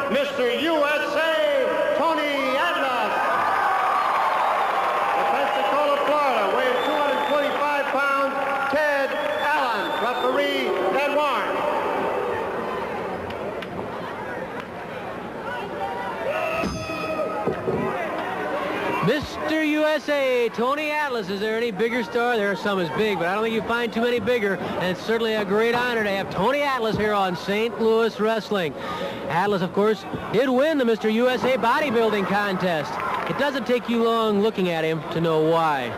Mr. USA, Tony Atlas. From Pensacola, Florida, weighing 225 pounds, Ted Allen. Referee, Ted Warren. Mr. USA, Tony Atlas. Is there any bigger star? There are some as big, but I don't think you find too many bigger. And it's certainly a great honor to have Tony Atlas here on St. Louis Wrestling. Atlas, of course, did win the Mr. USA bodybuilding contest. It doesn't take you long looking at him to know why.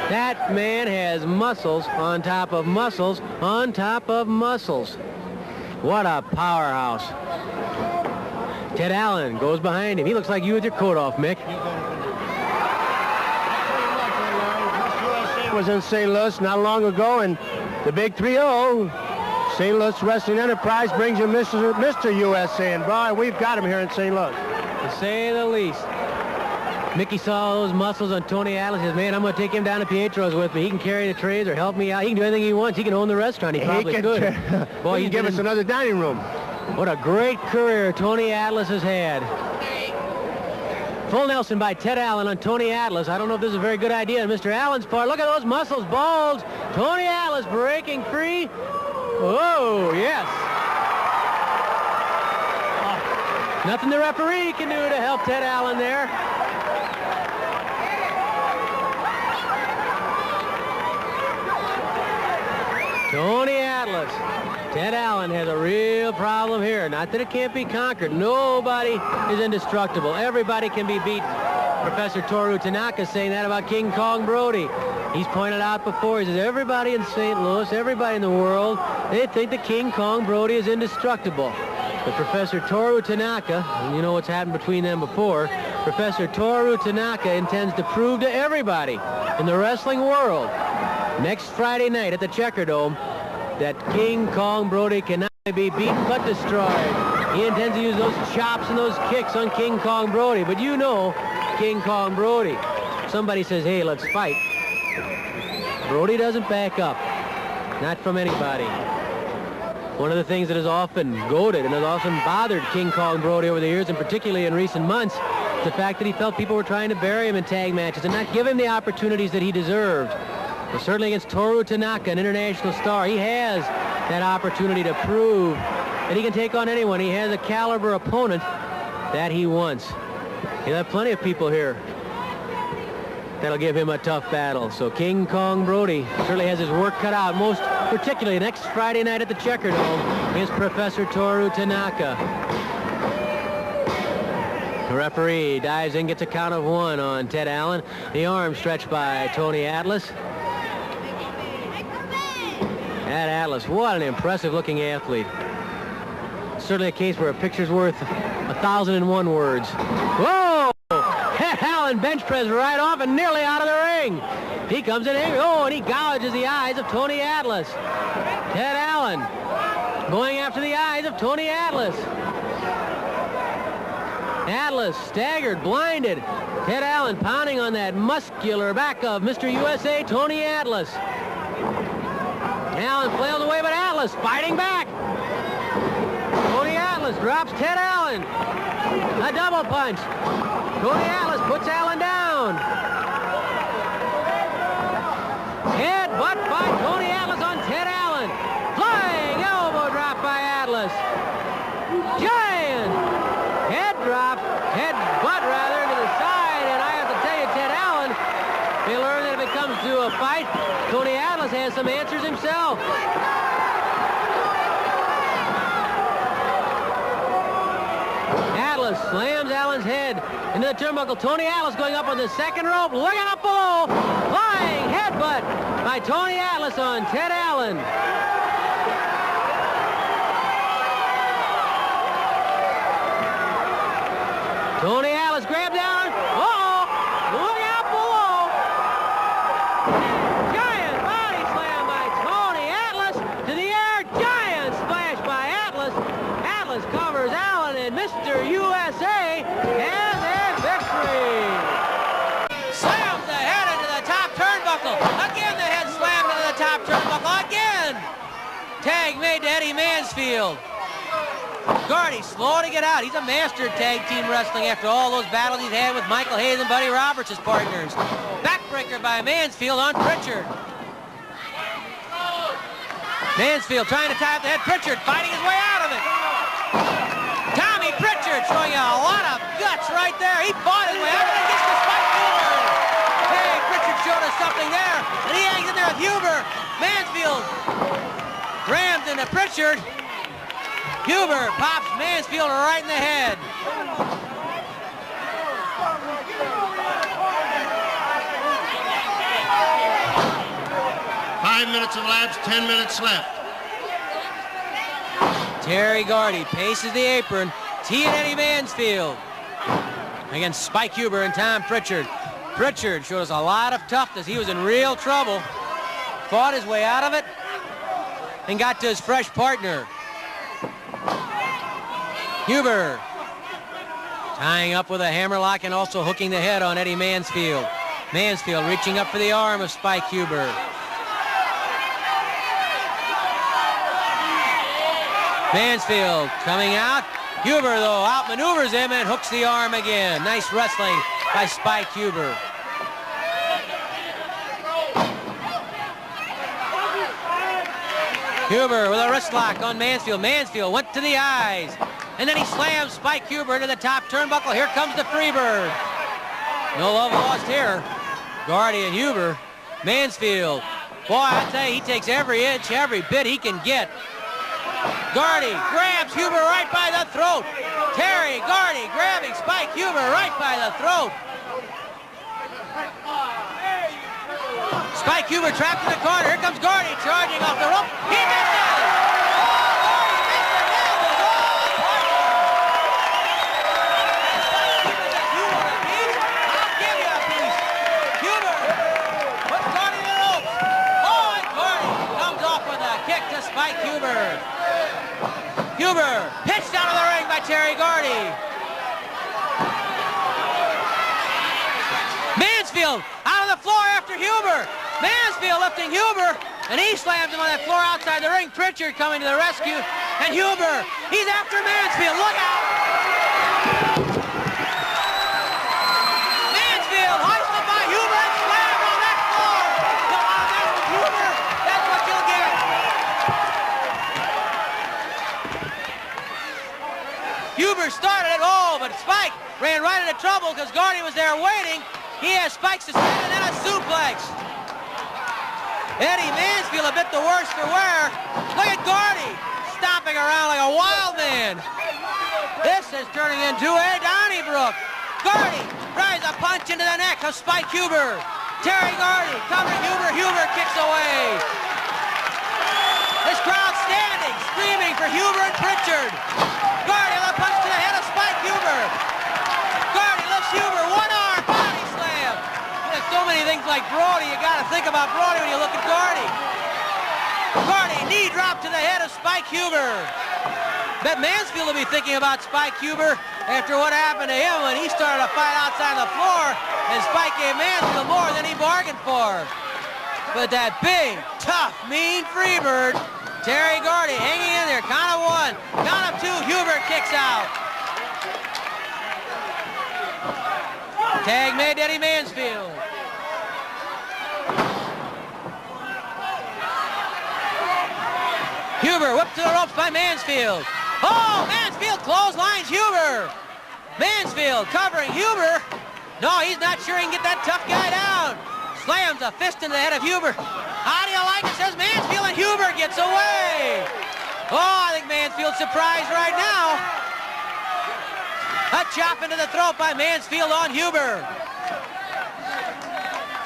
That man has muscles on top of muscles on top of muscles. What a powerhouse. Ted Allen goes behind him. He looks like you with your coat off, Mick. Was in St. Louis not long ago, and the big 3-0, St. Louis Wrestling Enterprise brings you Mr. USA, and boy, we've got him here in St. Louis. To say the least. Mickey saw those muscles on Tony Atlas. He says, man, I'm going to take him down to Pietro's with me. He can carry the trays or help me out. He can do anything he wants. He can own the restaurant. He probably could. Boy, he can give us another dining room. What a great career Tony Atlas has had. Full Nelson by Ted Allen on Tony Atlas. I don't know if this is a very good idea on Mr. Allen's part. Look at those muscles bulge. Tony Atlas breaking free. Oh, yes. Nothing the referee can do to help Ted Allen there. Tony Atlas. Ted Allen has a real problem here. Not that it can't be conquered. Nobody is indestructible. Everybody can be beaten. Professor Toru Tanaka saying that about King Kong Brody. He's pointed out before, he says, everybody in St. Louis, everybody in the world, they think that King Kong Brody is indestructible. But Professor Toru Tanaka, and you know what's happened between them before, Professor Toru Tanaka intends to prove to everybody in the wrestling world next Friday night at the Checker Dome that King Kong Brody cannot be beaten but destroyed. He intends to use those chops and those kicks on King Kong Brody. But you know King Kong Brody. Somebody says, hey, let's fight. Brody doesn't back up. Not from anybody. One of the things that has often goaded and has often bothered King Kong Brody over the years, and particularly in recent months, is the fact that he felt people were trying to bury him in tag matches and not give him the opportunities that he deserved. Well, certainly against Toru Tanaka, an international star, he has that opportunity to prove that he can take on anyone. He has a caliber opponent that he wants. He'll have plenty of people here that'll give him a tough battle. So King Kong Brody certainly has his work cut out, most particularly next Friday night at the Checker Dome is Professor Toru Tanaka. The referee dives in, gets a count of 1 on Ted Allen. The arm stretched by Tony Atlas. That Atlas, what an impressive-looking athlete. Certainly a case where a picture's worth 1,001 words. Whoa! Ted Allen bench press right off and nearly out of the ring. He comes in angry. Oh, and he gouges the eyes of Tony Atlas. Ted Allen going after the eyes of Tony Atlas. Atlas staggered, blinded. Ted Allen pounding on that muscular back of Mr. USA, Tony Atlas. Allen flails away, but Atlas fighting back. Tony Atlas drops Ted Allen. A double punch. Tony Atlas puts Allen down. Headbutt by Tony Atlas on Ted Allen. Flying elbow drop by Atlas. Giant head drop, headbutt rather, to the side. And I have to tell you, Ted Allen, he learned that if it comes to a fight, Tony Atlas has some answers himself. Atlas slams Allen's head into the turnbuckle. Tony Atlas going up on the second rope. Looking up below. Flying headbutt by Tony Atlas on Ted Allen. Tony Atlas grabbed down. Uh-oh. Look out below. Giant body slam by Tony Atlas to the air. Giant splash by Atlas. Atlas covers Allen, and Mr. USA has a victory. Slams the head into the top turnbuckle. Again, the head slammed into the top turnbuckle. Again. Tag made to Eddie Mansfield. Gardy slow to get out. He's a master of tag team wrestling after all those battles he's had with Michael Hayes and Buddy Roberts as partners. Backbreaker by Mansfield on Pritchard. Mansfield trying to tie up the head. Pritchard fighting his way out of it. Tommy Pritchard showing you a lot of guts right there. He fought his way out of it. Gets to Spike Huber. Hey, Pritchard showed us something there. And he hangs in there with Huber. Mansfield rams into Pritchard. Huber pops Mansfield right in the head. Five minutes elapsed, 10 minutes left. Terry Gardy paces the apron. T and Eddie Mansfield against Spike Huber and Tom Pritchard. Pritchard showed us a lot of toughness. He was in real trouble. Fought his way out of it and got to his fresh partner. Huber tying up with a hammerlock and also hooking the head on Eddie Mansfield. Mansfield reaching up for the arm of Spike Huber. Mansfield coming out. Huber, though, outmaneuvers him and hooks the arm again. Nice wrestling by Spike Huber. Huber with a wrist lock on Mansfield. Mansfield went to the eyes. And then he slams Spike Huber into the top turnbuckle. Here comes the Freebird. No love lost here. Gardy and Huber. Mansfield. Boy, I tell you, he takes every inch, every bit he can get. Gardy grabs Huber right by the throat. Terry Gardy grabbing Spike Huber right by the throat. Spike Huber trapped in the corner. Here comes Gardy charging off the rope. He misses! Spike Huber. Huber pitched out of the ring by Terry Gardy. Mansfield out of the floor after Huber. Mansfield lifting Huber, and he slams him on that floor outside the ring. Pritchard coming to the rescue, and Huber, he's after Mansfield. Look out! Mansfield hoisted by Huber and slammed on that floor. Come on, that's Huber. That's what you'll get. Huber started it, but Spike ran right into trouble because Gardy was there waiting. He has Spike's to stand and then a suplex. Eddie Mansfield a bit the worse for wear. Look at Gardy stomping around like a wild man. This is turning into a Donnybrook. Gardy drives a punch into the neck of Spike Huber. Terry Gardy covering Huber. Huber kicks away. This crowd standing, screaming for Huber and Pritchard. Gardy with a punch to the head of Spike Huber. Gardy lifts Huber, one arm, body slam. There's so many things like Brody, you gotta think about Brody when you look at Gardy. Gardy, knee drop to the head of Spike Huber. Bet Mansfield will be thinking about Spike Huber after what happened to him when he started a fight outside the floor and Spike gave Mansfield more than he bargained for. But that big, tough, mean Freebird, Terry Gardy hanging in there. Count of one, count of two, Huber kicks out. Tag made Eddie Mansfield. Huber whipped to the ropes by Mansfield. Oh, Mansfield clotheslines Huber. Mansfield covering Huber. No, he's not sure he can get that tough guy down. Slams a fist into the head of Huber. How do you like it? Says Mansfield, and Huber gets away. Oh, I think Mansfield's surprised right now. A chop into the throat by Mansfield on Huber.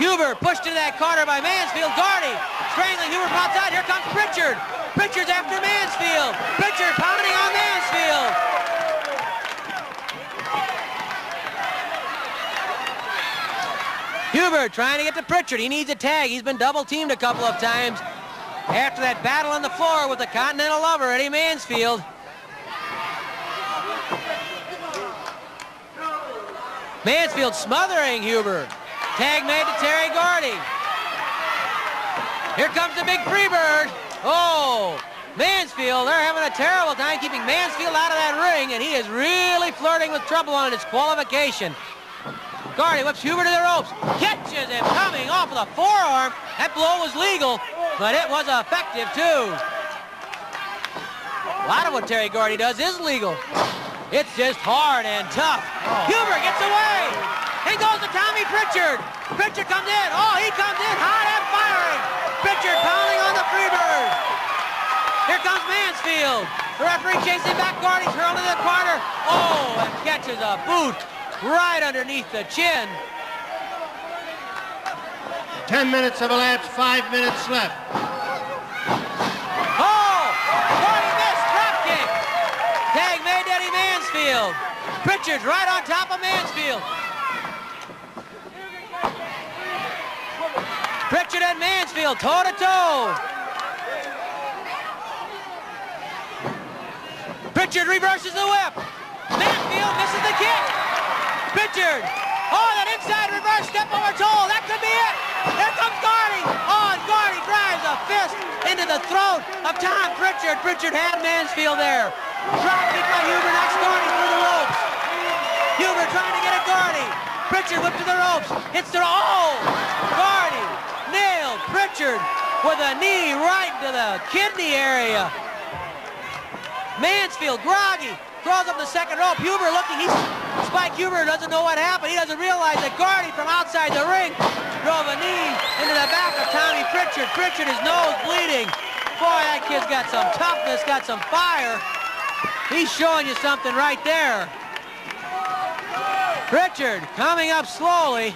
Huber pushed into that corner by Mansfield. Gardy strangling Huber from outside. Here comes Pritchard. Pritchard's after Mansfield. Pritchard pounding on Mansfield. Huber trying to get to Pritchard. He needs a tag. He's been double teamed a couple of times after that battle on the floor with the Continental Lover, Eddie Mansfield. Mansfield smothering Huber. Tag made to Terry Gardy. Here comes the big Freebird. Oh, Mansfield, they're having a terrible time keeping Mansfield out of that ring, and he is really flirting with trouble on his qualification. Gardy whips Huber to the ropes, catches him coming off of the forearm. That blow was legal, but it was effective too. A lot of what Terry Gardy does is legal. It's just hard and tough. Huber gets away. In goes to Tommy Pritchard. Pritchard comes in. Oh, he comes in hot and firing. Pritchard pounding on the Freebird. Here comes Mansfield. The referee chasing back Gardy, hurled into the corner. Oh, and catches a boot right underneath the chin. 10 minutes have elapsed, 5 minutes left. Oh, Gardy missed, drop kick. Tag made Eddie Mansfield. Pritchard's right on top of Mansfield. Pritchard and Mansfield toe-to-toe. Pritchard reverses the whip. Mansfield misses the kick. Pritchard. Oh, that inside reverse step over toe. That could be it. Here comes Gardy. Oh, and Gardy drives a fist into the throat of Tom Pritchard. Pritchard had Mansfield there. Drop kick by Huber knocks Gardy through the ropes. Huber trying to get at Gardy. Pritchard whipped to the ropes. Hits the oh! Gardy nailed Pritchard with a knee right into the kidney area. Mansfield, groggy, throws up the second rope. Huber looking, Spike Huber doesn't know what happened. He doesn't realize that Gardy from outside the ring drove a knee into the back of Tommy Pritchard. Pritchard, his nose bleeding. Boy, that kid's got some toughness, got some fire. He's showing you something right there. Pritchard coming up slowly.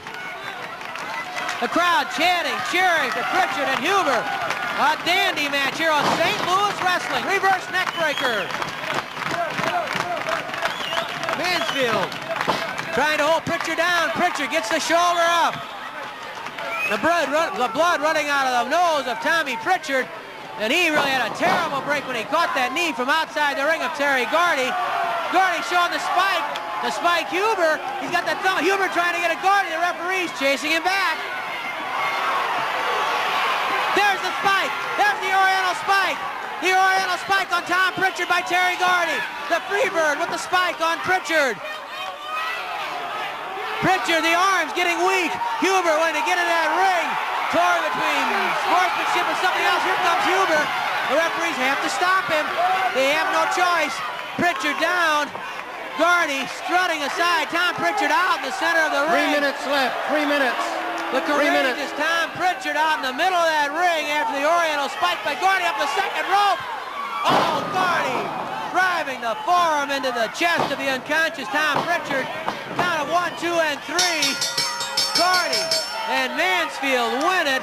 The crowd chanting, cheering for Pritchard and Huber. A dandy match here on St. Louis Wrestling. Reverse neckbreaker. Mansfield trying to hold Pritchard down. Pritchard gets the shoulder up. The blood running out of the nose of Tommy Pritchard. And he really had a terrible break when he caught that knee from outside the ring of Terry Gardy. Gardy showing the spike. The spike Huber. He's got that thumb. Huber trying to get a Gardy. The referee's chasing him back. There's the spike. There's the Oriental spike. The Oriental spike on Tom Pritchard by Terry Gardy. The Freebird with the spike on Pritchard. Pritchard, the arms getting weak. Huber wanting to get in that ring. Torn between sportsmanship and something else. Here comes Huber. The referees have to stop him. They have no choice. Pritchard down. Gardy strutting aside. Tom Pritchard out in the center of the ring. 3 minutes left. 3 minutes. The courageous Tom Pritchard out in the middle of that ring after the Oriental spike by Gardy up the second rope. Oh, Gardy driving the forearm into the chest of the unconscious Tom Pritchard. Count of 1, 2, and 3. Gardy and Mansfield win it.